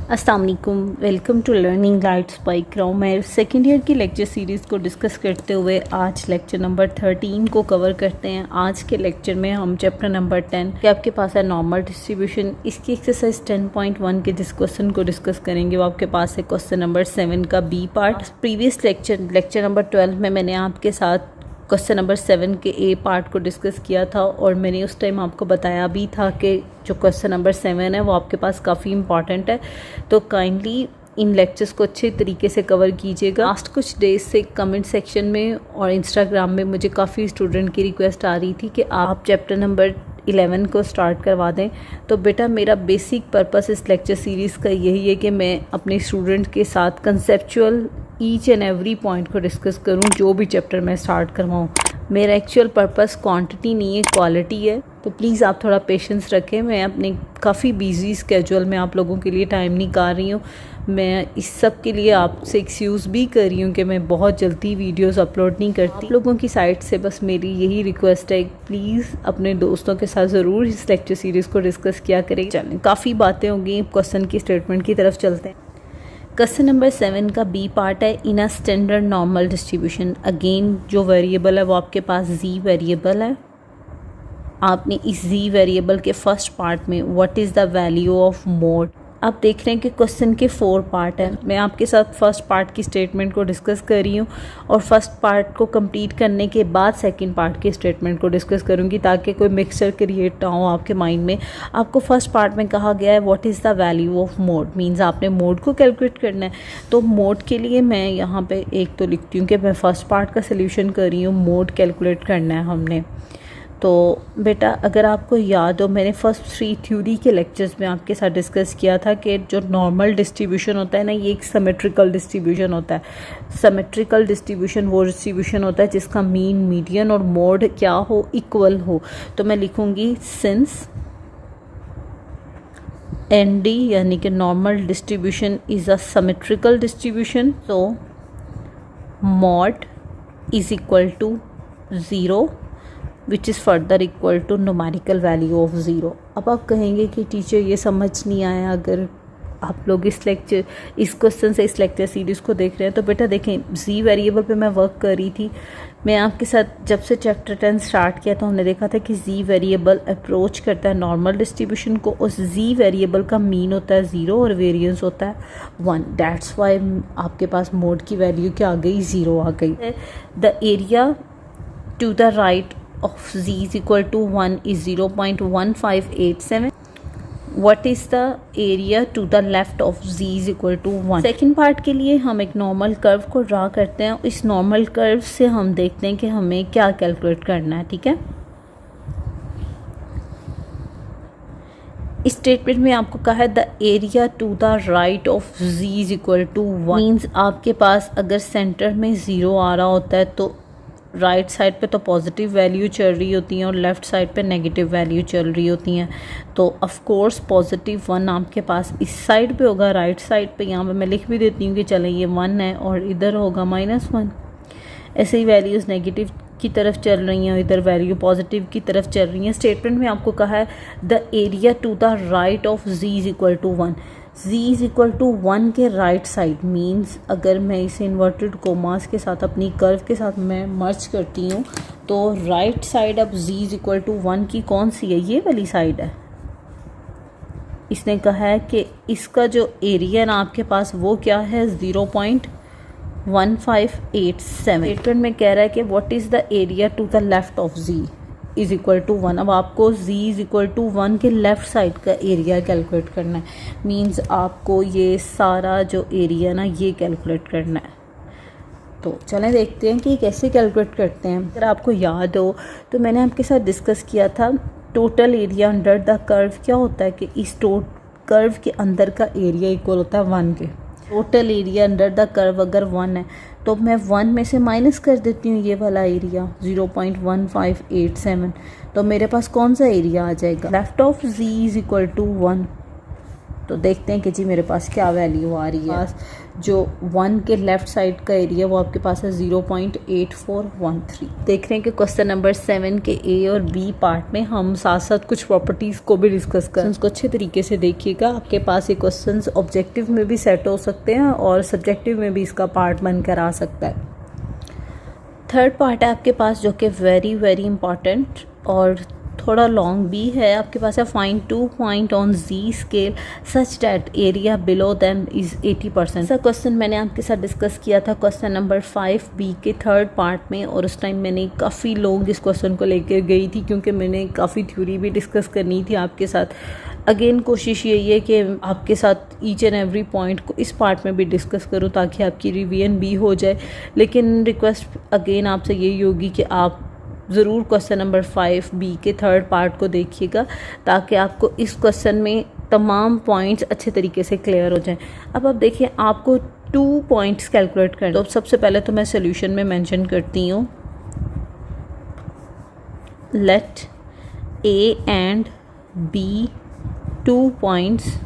अस्सलाम वालेकुम, welcome to learning lights by क्राउ। मैं सेकेंड ईयर की लेक्चर सीरीज़ को डिस्कस करते हुए आज लेक्चर नंबर 13 को कवर करते हैं। आज के लेक्चर में हम चैप्टर नंबर 10 के आपके पास है नॉर्मल डिस्ट्रीब्यूशन, इसकी एक्सरसाइज 10.1 के जिस क्वेश्चन को डिस्कस करेंगे वो आपके पास है क्वेश्चन नंबर 7 का B part. Previous lecture number 12 में मैंने आपके साथ क्वेश्चन नंबर 7 के ए पार्ट को डिस्कस किया था और मैंने उस टाइम आपको बताया भी था कि जो क्वेश्चन नंबर 7 है वो आपके पास काफ़ी इंपॉर्टेंट है, तो काइंडली इन लेक्चर्स को अच्छे तरीके से कवर कीजिएगा। लास्ट कुछ डेज से कमेंट सेक्शन में और इंस्टाग्राम में मुझे काफ़ी स्टूडेंट की रिक्वेस्ट आ रही थी कि आप चैप्टर नंबर 11 को स्टार्ट करवा दें। तो बेटा मेरा बेसिक पर्पस इस लेक्चर सीरीज़ का यही है कि मैं अपने स्टूडेंट के साथ conceptual each and every point को डिस्कस करूं जो भी चैप्टर मैं स्टार्ट करवाऊं। मेरा एक्चुअल पर्पस क्वांटिटी नहीं है, क्वालिटी है, तो प्लीज़ आप थोड़ा पेशेंस रखें। मैं अपने काफ़ी बिजी स्केड्यूल में आप लोगों के लिए टाइम निकाल रही हूँ। मैं इस सब के लिए आपसे एक्सक्यूज़ भी कर रही हूँ कि मैं बहुत जल्दी वीडियोस अपलोड नहीं करती। आप लोगों की साइड से बस मेरी यही रिक्वेस्ट है, प्लीज़ अपने दोस्तों के साथ ज़रूर इस लेक्चर सीरीज़ को डिस्कस किया करें। चलें, काफ़ी बातें होंगी, क्वेश्चन की स्टेटमेंट की तरफ चलते हैं। क्वेश्चन नंबर 7 का बी पार्ट है in a standard normal distribution. Again जो वेरिएबल है वो आपके पास जी वेरिएबल है। आपने इस जी वेरिएबल के फर्स्ट पार्ट में what is the value of mode, आप देख रहे हैं कि क्वेश्चन के 4 पार्ट हैं। मैं आपके साथ फर्स्ट पार्ट की स्टेटमेंट को डिस्कस कर रही हूँ और फर्स्ट पार्ट को कंप्लीट करने के बाद सेकंड पार्ट की स्टेटमेंट को डिस्कस करूँगी ताकि कोई मिक्सचर क्रिएट ना हो आपके माइंड में। आपको फर्स्ट पार्ट में कहा गया है what is the value of mode, means आपने मोड को कैलकुलेट करना है। तो मोड के लिए मैं यहाँ पर एक तो लिखती हूँ कि मैं फर्स्ट पार्ट का सोल्यूशन कर रही हूँ, मोड कैलकुलेट करना है हमने। तो बेटा अगर आपको याद हो, मैंने फर्स्ट 3 थ्योरी के लेक्चर्स में आपके साथ डिस्कस किया था कि जो नॉर्मल डिस्ट्रीब्यूशन होता है ना, ये एक सिमेट्रिकल डिस्ट्रीब्यूशन होता है। सिमेट्रिकल डिस्ट्रीब्यूशन वो डिस्ट्रीब्यूशन होता है जिसका मीन, मीडियन और मोड क्या हो, इक्वल हो। तो मैं लिखूँगी सिंस ND यानी कि normal distribution is a symmetrical distribution, तो mode is equal to 0 which is further equal to numerical value of 0। अब आप कहेंगे कि टीचर ये समझ नहीं आया। अगर आप लोग इस क्वेश्चन से इस लेक्चर सीरीज़ को देख रहे हैं तो बेटा देखें, जी वेरिएबल पे मैं वर्क कर रही थी। मैं आपके साथ जब से चैप्टर 10 स्टार्ट किया तो हमने देखा था कि जी वेरिएबल अप्रोच करता है नॉर्मल डिस्ट्रीब्यूशन को। उस जी वेरिएबल का मीन होता है 0 और वेरिएंस होता है 1। दैट्स वाई आपके पास मोड की वैल्यू क्या आ गई, 0 आ गई। The area to the right of z is equal to 1 is 0.1587. What is the area to the left of z is equal to 1? Second part के लिए हम एक नॉर्मल कर्व को ड्रा करते हैं। इस नॉर्मल कर्व से हम देखते हैं कि हमें क्या कैलकुलेट करना है। ठीक है, इस स्टेटमेंट में आपको कहा है the area to the right of z is equal to 1, means आपके पास अगर सेंटर में 0 आ रहा होता है तो राइट साइड पे तो पॉजिटिव वैल्यू चल रही होती हैं और लेफ़्ट साइड पे नेगेटिव वैल्यू चल रही होती हैं। तो ऑफ कोर्स पॉजिटिव 1 आपके पास इस साइड पे होगा, राइट साइड पे। यहाँ पे मैं लिख भी देती हूँ कि चलें ये 1 है और इधर होगा -1। ऐसे ही वैल्यूज़ नेगेटिव की तरफ चल रही हैं, इधर वैल्यू पॉजिटिव की तरफ चल रही हैं। स्टेटमेंट में आपको कहा है the area to the right of z is equal to 1। z is equal to 1 के राइट साइड, मीन्स अगर मैं इसे इन्वर्टेड कोमास के साथ अपनी कर्व के साथ मैं मर्ज करती हूँ तो राइट साइड अब z इज इक्वल टू 1 की कौन सी है, ये वाली साइड है। इसने कहा है कि इसका जो एरिया ना आपके पास वो क्या है, 0.1587। स्टेटमेंट में कह रहा है कि what is the area to the left of z is equal to 1। अब आपको z इज़ इक्वल टू 1 के लेफ़्ट साइड का एरिया कैलकुलेट करना है। मींस आपको ये सारा जो एरिया ना ये कैलकुलेट करना है। तो चलें देखते हैं कि कैसे कैलकुलेट करते हैं। अगर आपको याद हो तो मैंने आपके साथ डिस्कस किया था total area under the curve क्या होता है कि इस कर्व के अंदर का एरिया इक्वल होता है 1 के। Total area under the curve अगर 1 है तो मैं 1 में से माइनस कर देती हूँ ये वाला एरिया 0.1587। तो मेरे पास कौन सा एरिया आ जाएगा, left of z is equal to 1। तो देखते हैं कि जी मेरे पास क्या वैल्यू आ रही है। जो 1 के लेफ़्ट साइड का एरिया वो आपके पास है 0.8413। देख रहे हैं कि क्वेश्चन नंबर 7 के ए और बी पार्ट में हम साथ साथ कुछ प्रॉपर्टीज़ को भी डिस्कस करें। उसको अच्छे तरीके से देखिएगा। आपके पास ये क्वेश्चंस ऑब्जेक्टिव में भी सेट हो सकते हैं और सब्जेक्टिव में भी इसका पार्ट बनकर आ सकता है। थर्ड पार्ट है आपके पास जो कि वेरी वेरी इंपॉर्टेंट और थोड़ा लॉन्ग भी है। आपके पास है find 2 point on z scale such that area below them is 80%। ऐसा क्वेश्चन मैंने आपके साथ डिस्कस किया था क्वेश्चन नंबर 5 बी के थर्ड पार्ट में, और उस टाइम मैंने काफ़ी लॉन्ग इस क्वेश्चन को लेकर गई थी क्योंकि मैंने काफ़ी थ्योरी भी डिस्कस करनी थी आपके साथ। अगेन कोशिश यही है कि आपके साथ ईच एंड एवरी पॉइंट को इस पार्ट में भी डिस्कस करूँ ताकि आपकी रिवीजन भी हो जाए। लेकिन रिक्वेस्ट अगेन आपसे यही होगी कि आप ज़रूर क्वेश्चन नंबर 5 बी के थर्ड पार्ट को देखिएगा ताकि आपको इस क्वेश्चन में तमाम पॉइंट्स अच्छे तरीके से क्लियर हो जाएं। अब देखिए आपको 2 पॉइंट्स कैलकुलेट करना। तो सबसे पहले तो मैं सोल्यूशन में मेंशन करती हूँ, let a and b 2 points.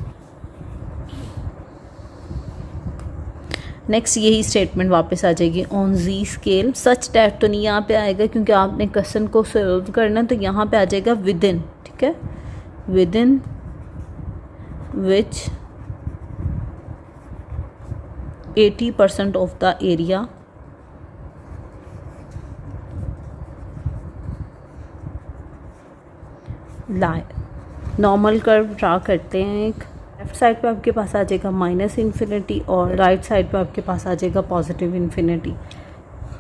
Next यही स्टेटमेंट वापस आ जाएगी on z scale such that, तो नहीं यहाँ पे आएगा क्योंकि आपने क्वेश्चन को सॉल्व करना, तो यहाँ पे आ जाएगा विद इन, ठीक है, with in which 80% of the area lie. Normal curve draw करते हैं। एक लेफ्ट साइड पे आपके पास आ जाएगा -इन्फिनिटी और राइट साइड पे आपके पास आ जाएगा पॉजिटिव इन्फिनिटी।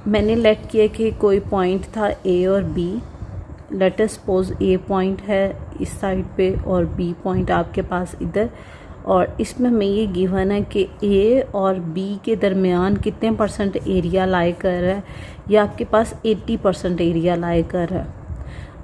मैंने लेट किया कि कोई पॉइंट था ए और बी। लेट अस सपोज ए पॉइंट है इस साइड पे और बी पॉइंट आपके पास इधर, और इसमें हमें ये गिवन है कि ए और बी के दरमियान कितने % एरिया लाई कर रहा है। या आपके पास 80% एरिया लाई कर रहा है।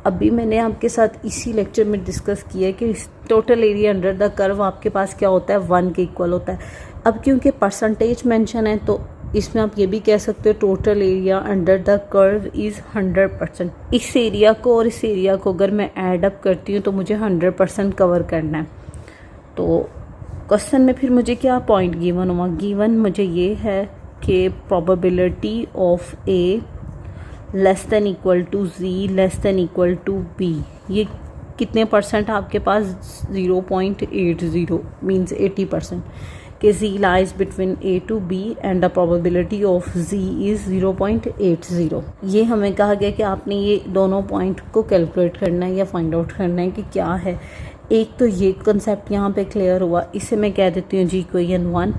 अभी मैंने आपके साथ इसी लेक्चर में डिस्कस किया है कि total area under the curve आपके पास क्या होता है, 1 के इक्वल होता है। अब क्योंकि परसेंटेज मेंशन है तो इसमें आप ये भी कह सकते हो total area under the curve is 100%। इस एरिया को और इस एरिया को अगर मैं ऐड अप करती हूँ तो मुझे 100% कवर करना है। तो क्वेश्चन में फिर मुझे क्या पॉइंट गिवन हुआ, गिवन मुझे ये है कि probability of a less than equal to ji less than equal to b, ये कितने % आपके पास 0.80 मीन्स 80% कि Z lies between a to b and the probability of Z is 0.80। ये हमें कहा गया कि आपने ये दोनों पॉइंट को कैलकुलेट करना है या फाइंड आउट करना है कि क्या है। एक तो ये कंसेप्ट यहाँ पे क्लियर हुआ, इसे मैं कह देती हूँ जी इक्वेशन 1।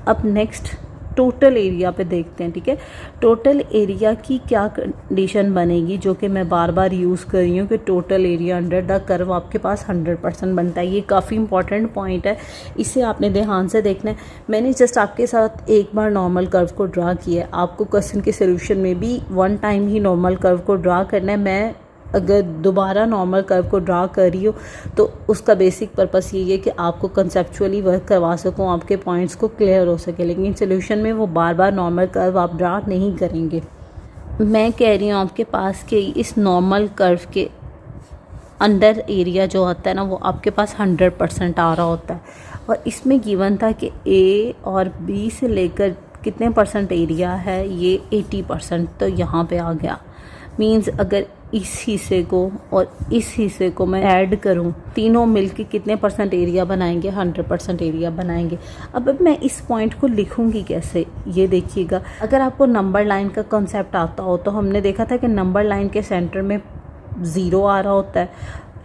अब नेक्स्ट टोटल एरिया पे देखते हैं, ठीक है। टोटल एरिया की क्या कंडीशन बनेगी जो कि मैं बार बार यूज़ कर रही हूँ कि total area under the curve आपके पास 100% बनता है। ये काफ़ी इंपॉर्टेंट पॉइंट है, इसे आपने ध्यान से देखना है। मैंने जस्ट आपके साथ एक बार नॉर्मल कर्व को ड्रा किया है, आपको क्वेश्चन के सोल्यूशन में भी 1 टाइम ही नॉर्मल कर्व को ड्रा करना है। मैं अगर दोबारा नॉर्मल कर्व को ड्रा कर रही हो तो उसका बेसिक पर्पस ये है कि आपको कंसेप्चुअली वर्क करवा सकूं, आपके पॉइंट्स को क्लियर हो सके। लेकिन सोल्यूशन में वो बार बार नॉर्मल कर्व आप ड्रा नहीं करेंगे। मैं कह रही हूँ आपके पास कि इस नॉर्मल कर्व के अंडर एरिया जो होता है ना वो आपके पास 100% आ रहा होता है, और इसमें गिवन था कि ए और बी से लेकर कितने % एरिया है, ये 80%। तो यहाँ पे आ गया, मीन्स अगर इस हिस्से को और इस हिस्से को मैं ऐड करूं, तीनों मिलके कितने % एरिया बनाएंगे, 100% एरिया बनाएंगे। अब मैं इस पॉइंट को लिखूंगी कैसे, ये देखिएगा। अगर आपको नंबर लाइन का कॉन्सेप्ट आता हो तो हमने देखा था कि नंबर लाइन के सेंटर में 0 आ रहा होता है,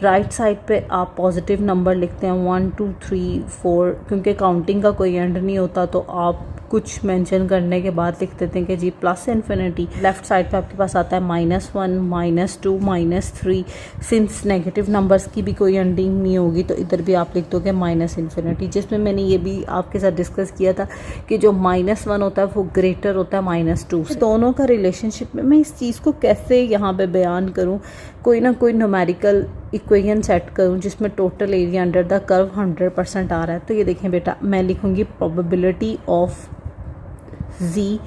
राइट साइड पे आप पॉजिटिव नंबर लिखते हैं 1 2 3 4, क्योंकि काउंटिंग का कोई एंड नहीं होता तो आप कुछ मेंशन करने के बाद लिख देते हैं कि जी प्लस इन्फिनिटी। लेफ्ट साइड पे आपके पास आता है -1 -2 -3। सिंस नेगेटिव नंबर्स की भी कोई एंडिंग नहीं होगी तो इधर भी आप लिख दोगे -इन्फिनिटी, जिसमें मैंने ये भी आपके साथ डिस्कस किया था कि जो -1 होता है वो ग्रेटर होता है -2। दोनों का रिलेशनशिप में मैं इस चीज़ को कैसे यहाँ पे बयान करूँ, कोई ना कोई न्यूमेरिकल इक्वेशन सेट करूँ जिसमें total area under the curve 100% आ रहा है। तो ये देखें बेटा, मैं लिखूँगी probability of Z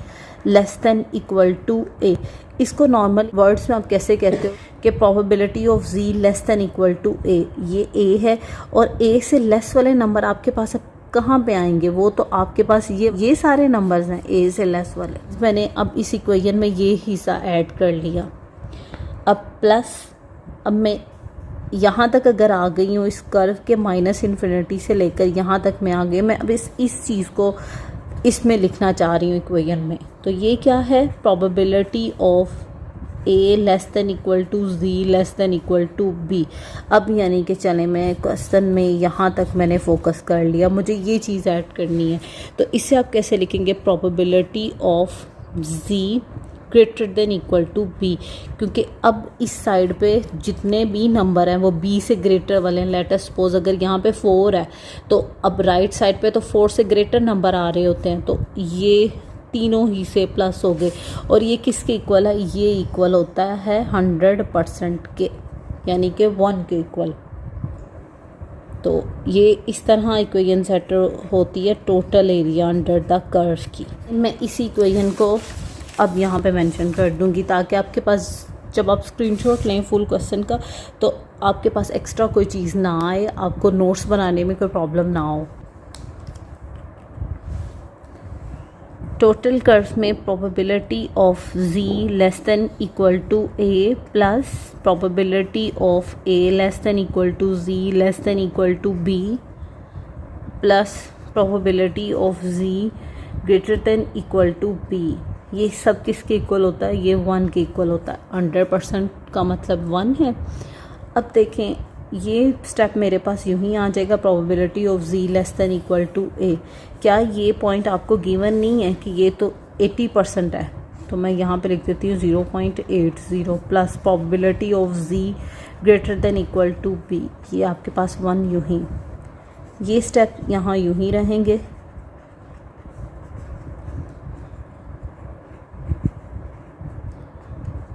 less than equal to a. इसको नॉर्मल वर्ड्स में आप कैसे कहते हो कि probability of z less than equal to a, ये a है और a से लेस वाले नंबर आपके पास अब कहाँ पे आएंगे, वो तो आपके पास ये सारे नंबर्स हैं a से लेस वाले। मैंने अब इस इक्वेशन में ये हिस्सा ऐड कर लिया। अब प्लस, अब मैं यहाँ तक अगर आ गई हूँ इस कर्व के माइनस इन्फिनिटी से लेकर यहाँ तक मैं आ गई, मैं अब इस चीज़ को इसमें लिखना चाह रही हूँ इक्वेशन में। तो ये क्या है, probability of a less than equal to z less than equal to b। अब यानी कि चले मैं क्वेश्चन में यहाँ तक मैंने फोकस कर लिया, मुझे ये चीज़ ऐड करनी है। तो इससे आप कैसे लिखेंगे, probability of z greater than equal to b, क्योंकि अब इस साइड पे जितने भी नंबर हैं वो b से ग्रेटर वाले हैं। लेट अस सपोज अगर यहाँ पे 4 है तो अब राइट साइड पे तो 4 से ग्रेटर नंबर आ रहे होते हैं, तो ये तीनों ही से प्लस हो गए। और ये किसके इक्वल है, ये इक्वल होता है 100% के, यानी कि 1 के इक्वल। तो ये इस तरह इक्वेशन सेट होती है total area under the curve की। मैं इसी इक्वेशन को अब यहाँ पे मेंशन कर दूँगी ताकि आपके पास जब आप स्क्रीनशॉट लें फुल क्वेश्चन का तो आपके पास एक्स्ट्रा कोई चीज़ ना आए, आपको नोट्स बनाने में कोई प्रॉब्लम ना हो। टोटल कर्व में probability of z less than equal to a plus probability of a less than equal to z less than equal to b plus probability of z greater than equal to b। ये सब किसके equal होता है, ये 1 के equal होता है। 100% का मतलब 1 है। अब देखें ये स्टेप मेरे पास यूं ही आ जाएगा, probability of z less than equal to a। क्या ये पॉइंट आपको गिवन नहीं है कि ये तो 80% है, तो मैं यहाँ पे लिख देती हूँ 0.80 plus probability of z greater than equal to b। ये आपके पास 1 यूं ही, ये स्टेप यहाँ यूं ही रहेंगे।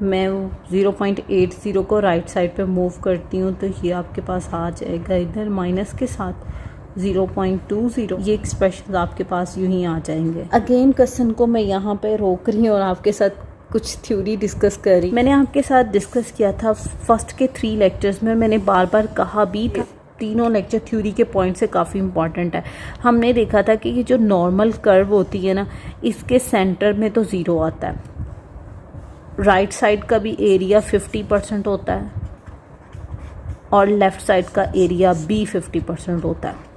मैं 0.80 को राइट साइड पे मूव करती हूँ तो ये आपके पास आ जाएगा इधर माइनस के साथ 0.20। ये एक्सप्रेशन आपके पास यूं ही आ जाएंगे। अगेन क्वेश्चन को मैं यहाँ पे रोक रही हूँ और आपके साथ कुछ थ्योरी डिस्कस कर रही। मैंने आपके साथ डिस्कस किया था फर्स्ट के 3 लेक्चर्स में, मैंने बार बार कहा भी था तीनों लेक्चर थ्योरी के पॉइंट से काफ़ी इंपॉर्टेंट है। हमने देखा था कि ये जो नॉर्मल कर्व होती है ना, इसके सेंटर में तो 0 आता है, राइट साइड का भी एरिया 50% होता है और लेफ़्ट साइड का एरिया भी 50% होता है।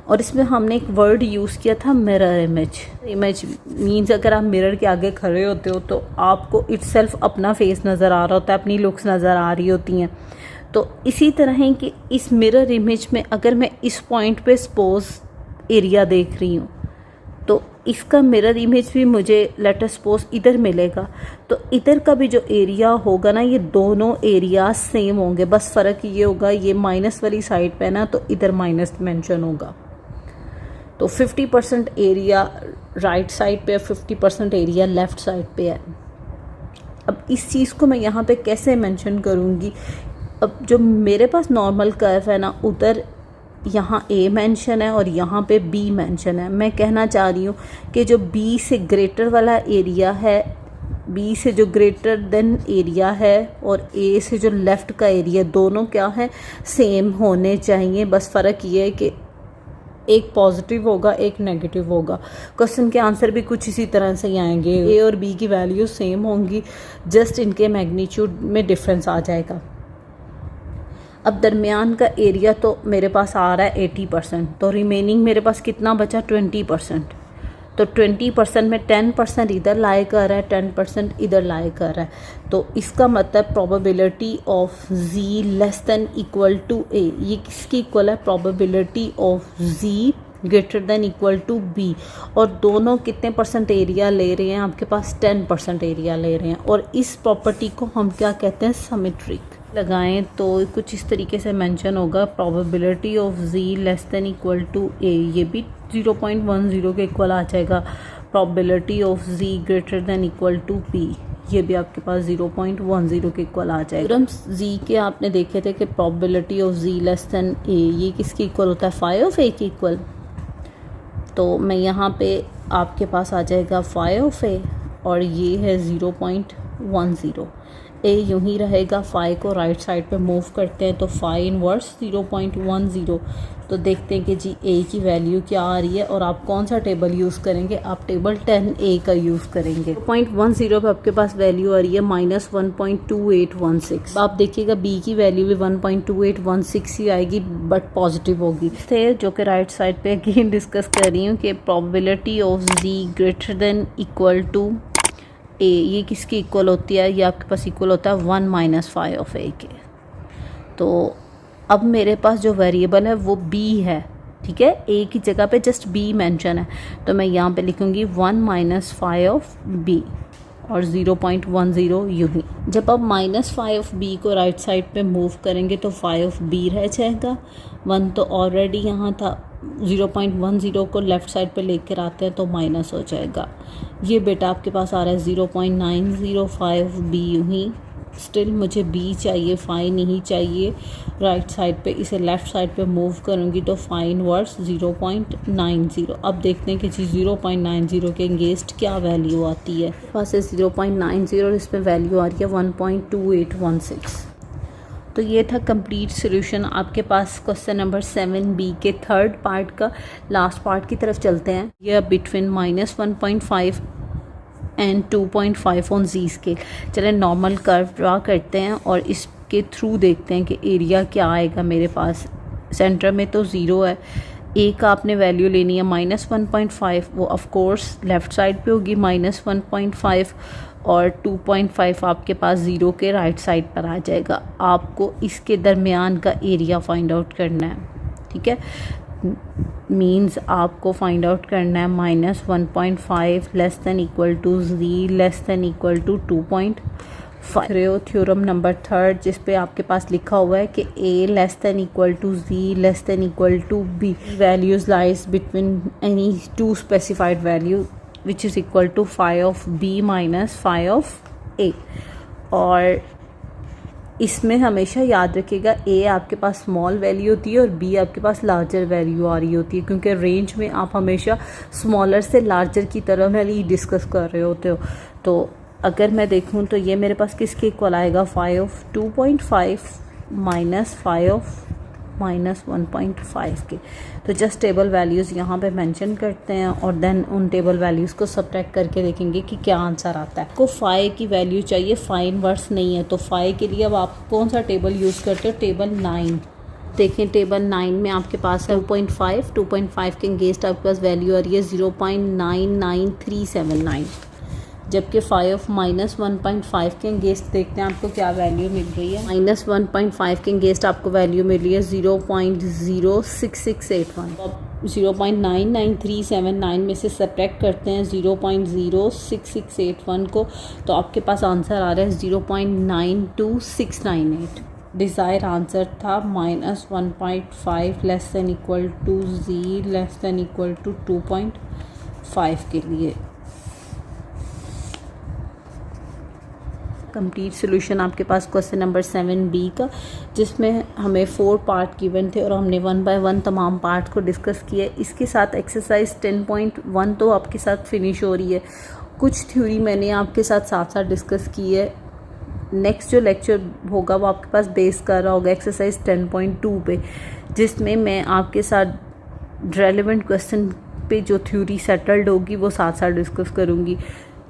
और इसमें हमने एक वर्ड यूज़ किया था मिरर इमेज। इमेज मीन्स अगर आप मिरर के आगे खड़े होते हो तो आपको इटसेल्फ अपना फेस नज़र आ रहा होता है, अपनी लुक्स नज़र आ रही होती हैं। तो इसी तरह है कि इस मिरर इमेज में अगर मैं इस पॉइंट पे सपोज एरिया देख रही हूँ तो इसका मिरर इमेज भी मुझे लेट अस सपोज इधर मिलेगा, तो इधर का भी जो एरिया होगा ना, ये दोनों एरिया सेम होंगे, बस फ़र्क ये होगा ये माइनस वाली साइड पे ना तो इधर माइनस मेंशन होगा। तो 50% एरिया राइट साइड पे, 50% एरिया लेफ़्ट साइड पे है। अब इस चीज़ को मैं यहाँ पे कैसे मेंशन करूँगी, अब जो मेरे पास नॉर्मल कर्व है ना, उधर यहाँ A मेंशन है और यहाँ पे B मेंशन है। मैं कहना चाह रही हूँ कि जो B से ग्रेटर वाला एरिया है, B से जो ग्रेटर देन एरिया है और A से जो लेफ़्ट का एरिया, दोनों क्या है, सेम होने चाहिए। बस फ़र्क ये है कि एक पॉजिटिव होगा एक नेगेटिव होगा। क्वेश्चन के आंसर भी कुछ इसी तरह से ही आएंगे, A और B की वैल्यू सेम होंगी, जस्ट इनके मैग्नीट्यूड में डिफरेंस आ जाएगा। अब दरमियान का एरिया तो मेरे पास आ रहा है 80%, तो रिमेनिंग मेरे पास कितना बचा 20%। तो 20% में 10% इधर लाई कर रहा है, 10% इधर लाई कर रहा है। तो इसका मतलब probability of z less than equal to a, ये किसकी इक्वल है, probability of z greater than equal to b। और दोनों कितने परसेंट एरिया ले रहे हैं, आपके पास 10% एरिया ले रहे हैं। और इस प्रॉपर्टी को हम क्या कहते हैं, सिमेट्रिक लगाएं तो कुछ इस तरीके से मेंशन होगा, probability of z less than equal to a, ये भी 0.10 के इक्वल आ जाएगा। Probability of z greater than equal to b, ये भी आपके पास 0.10 के इक्वल आ जाएगा। थ्योरम्स z के आपने देखे थे कि probability of z less then a, ये किसके इक्वल होता है, फाई ऑफ a के इक्वल। तो मैं यहाँ पे आपके पास आ जाएगा फाई ऑफ ए और ये है 0.10। ए यूं ही रहेगा, फाई को राइट साइड पे मूव करते हैं तो फाई इनवर्स 0.10। तो देखते हैं कि जी ए की वैल्यू क्या आ रही है और आप कौन सा टेबल यूज़ करेंगे। आप टेबल 10A का यूज़ करेंगे। 0.10 पे आपके पास वैल्यू आ रही है -1.2816। आप देखिएगा बी की वैल्यू भी 1.2816 ही आएगी बट पॉजिटिव होगी। थे जो कि राइट साइड पे अगेन डिस्कस कर रही हूँ कि probability of Z greater than equal to a, ये किसकी इक्वल होती है, ये आपके पास इक्वल होता है 1 - फाई ऑफ ए के। तो अब मेरे पास जो वेरिएबल है वो बी है, ठीक है, ए की जगह पे जस्ट बी मेंशन है, तो मैं यहाँ पे लिखूँगी 1 - फाई ऑफ बी और 0.10 यूँ ही। जब आप -फाई ऑफ बी को राइट साइड पे मूव करेंगे तो फाई ऑफ बी रह जाएगा, 1 तो ऑलरेडी यहाँ था, 0.10 को लेफ़्ट साइड पे लेकर आते हैं तो माइनस हो जाएगा। ये बेटा आपके पास आ रहा है 0.905 बी यूँ ही। स्टिल मुझे बी चाहिए, फाई नहीं चाहिए। राइट साइड पे इसे लेफ़्ट साइड पे मूव करूँगी तो फाई इनवर्स 0.90। अब देखते हैं कि जी 0.90 के अगेंस्ट क्या वैल्यू आती है। पास है 0.90 और इसमें वैल्यू आ रही है 1.2816। तो ये था कंप्लीट सॉल्यूशन आपके पास क्वेश्चन नंबर 7B के थर्ड पार्ट का। लास्ट पार्ट की तरफ चलते हैं। ये between -1.5 and 2.5 on z scale. चलें नॉर्मल कर्व ड्रा करते हैं और इसके थ्रू देखते हैं कि एरिया क्या आएगा मेरे पास। सेंटर में तो 0 है, ए का आपने वैल्यू लेनी है -1.5, वो ऑफ कोर्स लेफ़्ट साइड पे होगी -1.5 और 2.5 आपके पास 0 के राइट साइड पर आ जाएगा। आपको इसके दरमियान का एरिया फाइंड आउट करना है, ठीक है। मीन्स आपको फाइंड आउट करना है -1.5 less than equal to ji less than equal to 2.5। Theorem number third जिस पे आपके पास लिखा हुआ है कि a less than equal to ji less than equal to b, values lies between any two specified value which is equal to phi of b minus phi of a। और इसमें हमेशा याद रखिएगा a आपके पास स्मॉल वैल्यू होती है और b आपके पास लार्जर वैल्यू आ रही होती है, क्योंकि रेंज में आप हमेशा स्मॉलर से लार्जर की तरफ ही डिस्कस कर रहे होते हो। तो अगर मैं देखूं तो ये मेरे पास किसके इक्वल आएगा, phi of 2.5 minus phi of -1.5 के। तो जस्ट टेबल वैल्यूज़ यहाँ पे मेंशन करते हैं और देन उन टेबल वैल्यूज़ को सब्ट्रैक्ट करके देखेंगे कि क्या आंसर आता है। आपको फाई की वैल्यू चाहिए, फाई इनवर्स नहीं है, तो फाई के लिए अब आप कौन सा टेबल यूज़ करते हो, टेबल 9। देखें टेबल 9 में आपके पास है 2.5 के अगेंस्ट आपके पास वैल्यू आ रही है 0.99379, जबकि फाई ऑफ -1.5 के अगेंस्ट देखते हैं आपको क्या वैल्यू मिल रही है। -1.5 के अगेंस्ट आपको वैल्यू मिल रही है 0.06681। अब 0.99379 में से सब्ट्रैक्ट करते हैं 0.06681 को, तो आपके पास आंसर आ रहा है 0.92698। डिज़ायर आंसर था -1.5 less than equal to ji less than equal to 2.5 के लिए। कंप्लीट सॉल्यूशन आपके पास क्वेश्चन नंबर 7B का, जिसमें हमें 4 पार्ट गिवन थे और हमने 1 बाय 1 तमाम पार्ट को डिस्कस किया। इसके साथ एक्सरसाइज 10.1 तो आपके साथ फिनिश हो रही है। कुछ थ्योरी मैंने आपके साथ साथ डिस्कस की है। नेक्स्ट जो लेक्चर होगा वो आपके पास बेस कर रहा होगा एक्सरसाइज 10.2 पे, जिसमें मैं आपके साथ रेलेवेंट क्वेश्चन पे जो थ्योरी सेटल्ड होगी वो साथ साथ डिस्कस करूँगी।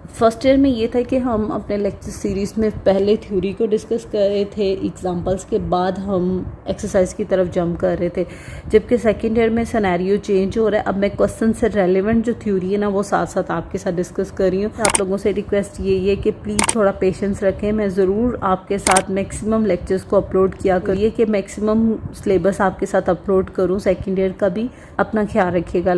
फर्स्ट ईयर में ये था कि हम अपने लेक्चर सीरीज़ में पहले थ्योरी को डिस्कस कर रहे थे, एग्जांपल्स के बाद हम एक्सरसाइज की तरफ जंप कर रहे थे, जबकि सेकंड ईयर में सिनेरियो चेंज हो रहा है। अब मैं क्वेश्चन से रेलेवेंट जो थ्योरी है ना वो साथ साथ आपके साथ डिस्कस कर रही हूँ। आप लोगों से रिक्वेस्ट यही है कि प्लीज़ थोड़ा पेशेंस रखें। मैं ज़रूर आपके साथ मैक्सिमम लेक्चर्स को अपलोड किया करिए कि मैक्सिमम सिलेबस आपके साथ अपलोड करूँ। सेकेंड ईयर का भी अपना ख्याल रखिएगा।